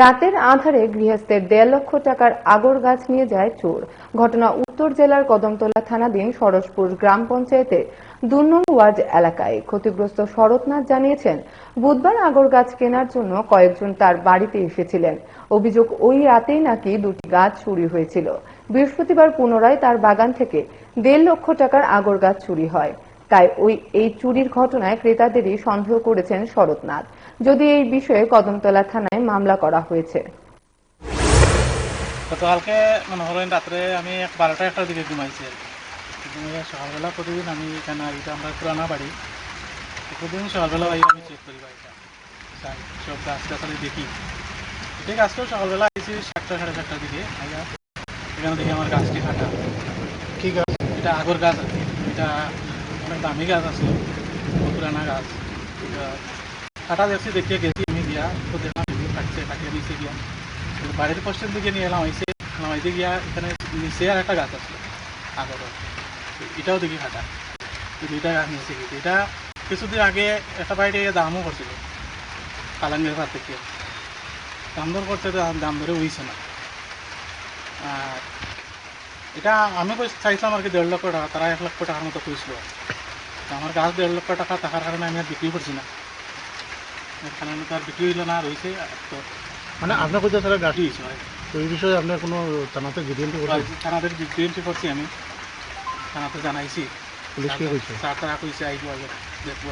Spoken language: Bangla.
রাতের আঁধারে গৃহস্থের 1.5 লক্ষ টাকার আগর গাছ নিয়ে যায় চোর। ঘটনা উত্তর জেলার কদমতলা থানাধীন সরসপুর গ্রাম পঞ্চায়েতের 2 নং ওয়ার্ড এলাকায়। ক্ষতিগ্রস্ত শরৎনাথ জানিয়েছেন, বুধবার আগর গাছ কেনার জন্য কয়েকজন তার বাড়িতে এসেছিলেন। অভিযোগ, ওই রাতেই নাকি 2টি গাছ চুরি হয়েছিল। বৃহস্পতিবার পুনরায় তার বাগান থেকে 1.5 লক্ষ টাকার আগর গাছ চুরি হয়। তাই এই চুরির ঘটনায় ক্রেতাদেরই সন্দেহ করেছেন শরৎনাথ। যদি এই বিষয়ে কদমতলা থানায় মামলা করা হয়েছে। গতকালকে মনে করেন রাত্রে আমি 12টা-1টার দিকে ঘুমাইছি। ঘুমিয়ে সকালবেলা প্রতিদিন আমি এখানে এটা আমরা পুরানা বাড়ি, প্রতিদিন সকালবেলা আমি চেক করি বাড়িটা, চাই সব গাছ গাছালি দেখি। ঠিক আজকেও সকালবেলা আইছি 7টা 7:30টার দিকে আইয়া এখানে দেখি আমার গাছটি কাটা। কি গাছ? এটা আগর গাছ আর কি। এটা অনেক দামি গাছ আছে, পুরানা গাছ। এটা কাটা দেখছি, দেখিয়ে গেছি আমি গিয়া তো দেখলাম কাটছে, কাটিয়ে নিচে গিয়া বাড়ির পশ্চিম দিকে নিয়ে এলাম। আইসে গিয়া এখানে নিচে আর একটা গাছ আছে আগর, এটাও দেখি কাটা। দুইটা গাছ নিচে গেছে। এটা কিছুদিন আগে একটা বাড়িতে দামও করছিল কালাঙ্গের ভাত থেকে, দাম দর করতে দাম ধরে হইছে না। আর এটা আমি চাইছিলাম আর কি 1.5 লক্ষ টাকা, তারা 1 লক্ষ টাকার মতো কইছিল। আমার গাছ 1.5 লক্ষ টাকা থাকার কারণে আমি আর বিক্রি করছি না, এর কারণে তো আর বিক্রি হইল না, রয়েছে। তো মানে আপনার কোথাও তারা গাছ, হয়েছে হয়। তো এই বিষয়ে আপনার কোনো থানাতে জিডিএমপি করছে? থানাদের জিডিএমপি করছি, আমি থানাতে জানাইছি। পুলিশকে কইছে? স্যার তারা কইছে আইব আগে দেখবো।